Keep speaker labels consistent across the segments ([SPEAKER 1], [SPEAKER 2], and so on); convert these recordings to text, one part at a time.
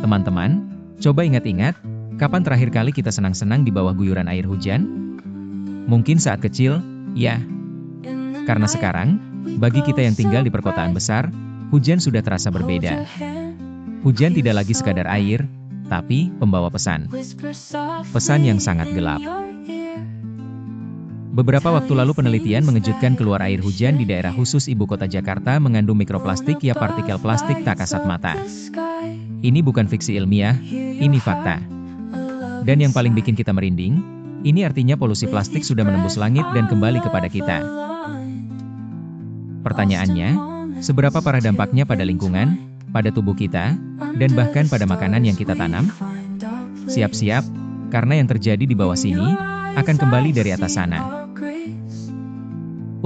[SPEAKER 1] Teman-teman, coba ingat-ingat, kapan terakhir kali kita senang-senang di bawah guyuran air hujan? Mungkin saat kecil, ya. Karena sekarang, bagi kita yang tinggal di perkotaan besar, hujan sudah terasa berbeda. Hujan tidak lagi sekadar air, tapi pembawa pesan. Pesan yang sangat gelap. Beberapa waktu lalu penelitian mengejutkan keluar air hujan di daerah khusus ibu kota Jakarta mengandung mikroplastik ya partikel plastik tak kasat mata. Ini bukan fiksi ilmiah, ini fakta. Dan yang paling bikin kita merinding, ini artinya polusi plastik sudah menembus langit dan kembali kepada kita. Pertanyaannya, seberapa parah dampaknya pada lingkungan, pada tubuh kita, dan bahkan pada makanan yang kita tanam? Siap-siap, karena yang terjadi di bawah sini, akan kembali dari atas sana.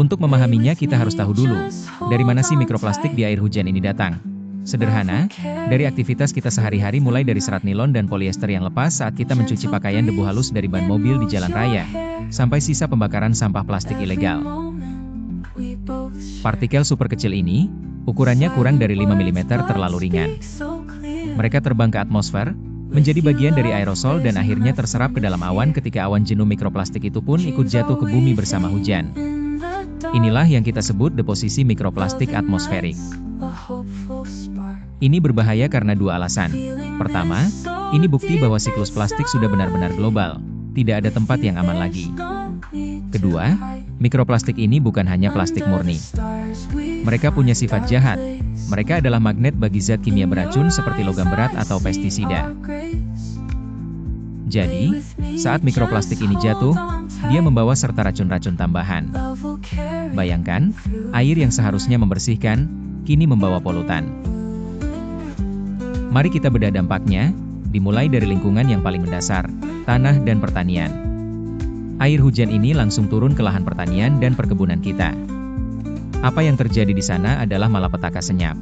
[SPEAKER 1] Untuk memahaminya kita harus tahu dulu, dari mana sih mikroplastik di air hujan ini datang? Sederhana, dari aktivitas kita sehari-hari mulai dari serat nilon dan polyester yang lepas saat kita mencuci pakaian, debu halus dari ban mobil di jalan raya, sampai sisa pembakaran sampah plastik ilegal. Partikel super kecil ini, ukurannya kurang dari 5 mm terlalu ringan. Mereka terbang ke atmosfer, menjadi bagian dari aerosol dan akhirnya terserap ke dalam awan ketika awan jenuh mikroplastik itu pun ikut jatuh ke bumi bersama hujan. Inilah yang kita sebut deposisi mikroplastik atmosferik. Ini berbahaya karena dua alasan. Pertama, ini bukti bahwa siklus plastik sudah benar-benar global, tidak ada tempat yang aman lagi. Kedua, mikroplastik ini bukan hanya plastik murni. Mereka punya sifat jahat. Mereka adalah magnet bagi zat kimia beracun seperti logam berat atau pestisida. Jadi, saat mikroplastik ini jatuh, dia membawa serta racun-racun tambahan. Bayangkan, air yang seharusnya membersihkan, kini membawa polutan. Mari kita bedah dampaknya, dimulai dari lingkungan yang paling mendasar, tanah dan pertanian. Air hujan ini langsung turun ke lahan pertanian dan perkebunan kita. Apa yang terjadi di sana adalah malapetaka senyap.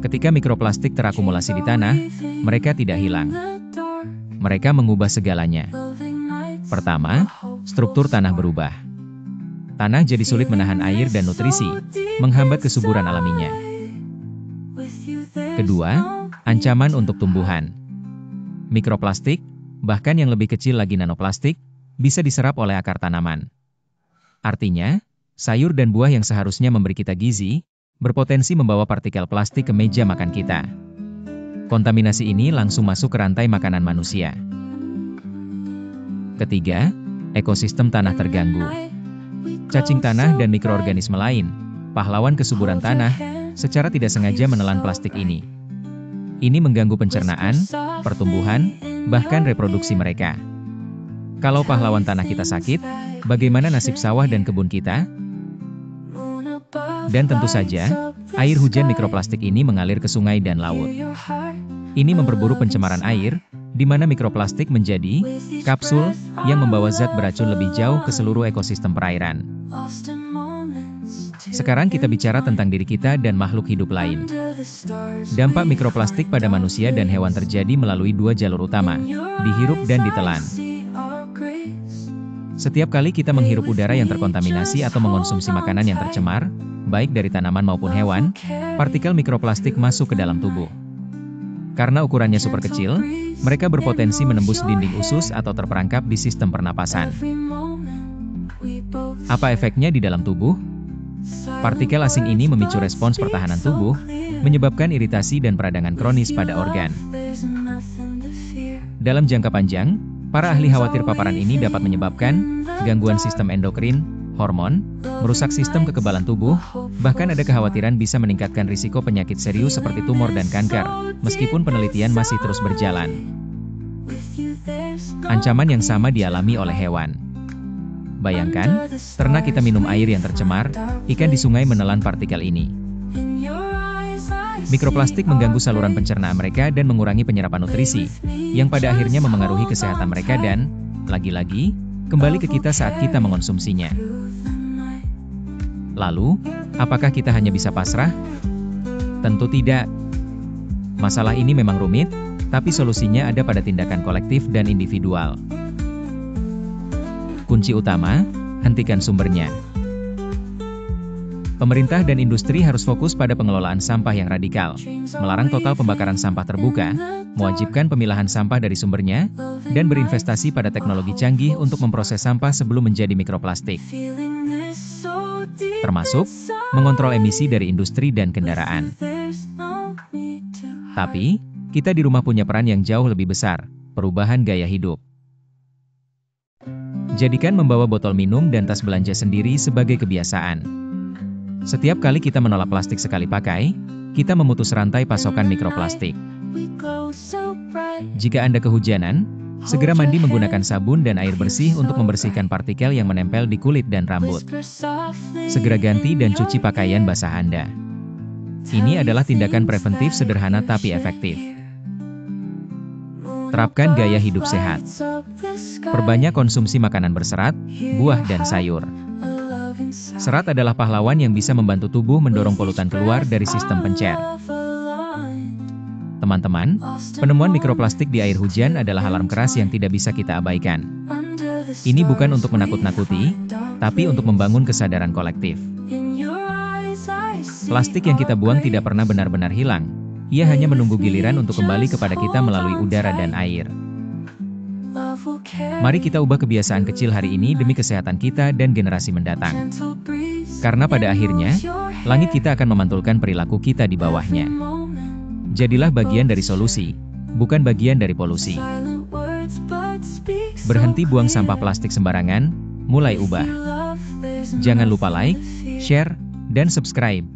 [SPEAKER 1] Ketika mikroplastik terakumulasi di tanah, mereka tidak hilang. Mereka mengubah segalanya. Pertama, struktur tanah berubah. Tanah jadi sulit menahan air dan nutrisi, menghambat kesuburan alaminya. Kedua, ancaman untuk tumbuhan. Mikroplastik, bahkan yang lebih kecil lagi nanoplastik, bisa diserap oleh akar tanaman. Artinya, sayur dan buah yang seharusnya memberi kita gizi, berpotensi membawa partikel plastik ke meja makan kita. Kontaminasi ini langsung masuk ke rantai makanan manusia. Ketiga, ekosistem tanah terganggu. Cacing tanah dan mikroorganisme lain, pahlawan kesuburan tanah, secara tidak sengaja menelan plastik ini. Ini mengganggu pencernaan, pertumbuhan, bahkan reproduksi mereka. Kalau pahlawan tanah kita sakit, bagaimana nasib sawah dan kebun kita? Dan tentu saja, air hujan mikroplastik ini mengalir ke sungai dan laut. Ini memperburuk pencemaran air, di mana mikroplastik menjadi kapsul yang membawa zat beracun lebih jauh ke seluruh ekosistem perairan. Sekarang kita bicara tentang diri kita dan makhluk hidup lain. Dampak mikroplastik pada manusia dan hewan terjadi melalui dua jalur utama, dihirup dan ditelan. Setiap kali kita menghirup udara yang terkontaminasi atau mengonsumsi makanan yang tercemar, baik dari tanaman maupun hewan, partikel mikroplastik masuk ke dalam tubuh. Karena ukurannya super kecil, mereka berpotensi menembus dinding usus atau terperangkap di sistem pernapasan. Apa efeknya di dalam tubuh? Partikel asing ini memicu respons pertahanan tubuh, menyebabkan iritasi dan peradangan kronis pada organ. Dalam jangka panjang, para ahli khawatir paparan ini dapat menyebabkan gangguan sistem endokrin, hormon, merusak sistem kekebalan tubuh, bahkan ada kekhawatiran bisa meningkatkan risiko penyakit serius seperti tumor dan kanker, meskipun penelitian masih terus berjalan. Ancaman yang sama dialami oleh hewan. Bayangkan, ternak kita minum air yang tercemar, ikan di sungai menelan partikel ini. Mikroplastik mengganggu saluran pencernaan mereka dan mengurangi penyerapan nutrisi, yang pada akhirnya memengaruhi kesehatan mereka dan, lagi-lagi, kembali ke kita saat kita mengonsumsinya. Lalu, apakah kita hanya bisa pasrah? Tentu tidak. Masalah ini memang rumit, tapi solusinya ada pada tindakan kolektif dan individual. Kunci utama, hentikan sumbernya. Pemerintah dan industri harus fokus pada pengelolaan sampah yang radikal, melarang total pembakaran sampah terbuka, mewajibkan pemilahan sampah dari sumbernya, dan berinvestasi pada teknologi canggih untuk memproses sampah sebelum menjadi mikroplastik. Termasuk, mengontrol emisi dari industri dan kendaraan. Tapi, kita di rumah punya peran yang jauh lebih besar, perubahan gaya hidup. Jadikan membawa botol minum dan tas belanja sendiri sebagai kebiasaan. Setiap kali kita menolak plastik sekali pakai, kita memutus rantai pasokan mikroplastik. Jika Anda kehujanan, segera mandi menggunakan sabun dan air bersih untuk membersihkan partikel yang menempel di kulit dan rambut. Segera ganti dan cuci pakaian basah Anda. Ini adalah tindakan preventif sederhana tapi efektif. Terapkan gaya hidup sehat. Perbanyak konsumsi makanan berserat, buah dan sayur. Serat adalah pahlawan yang bisa membantu tubuh mendorong polutan keluar dari sistem pencer. Teman-teman, penemuan mikroplastik di air hujan adalah alarm keras yang tidak bisa kita abaikan. Ini bukan untuk menakut-nakuti, tapi untuk membangun kesadaran kolektif. Plastik yang kita buang tidak pernah benar-benar hilang. Ia hanya menunggu giliran untuk kembali kepada kita melalui udara dan air. Mari kita ubah kebiasaan kecil hari ini demi kesehatan kita dan generasi mendatang. Karena pada akhirnya, langit kita akan memantulkan perilaku kita di bawahnya. Jadilah bagian dari solusi, bukan bagian dari polusi. Berhenti buang sampah plastik sembarangan, mulai ubah. Jangan lupa like, share, dan subscribe.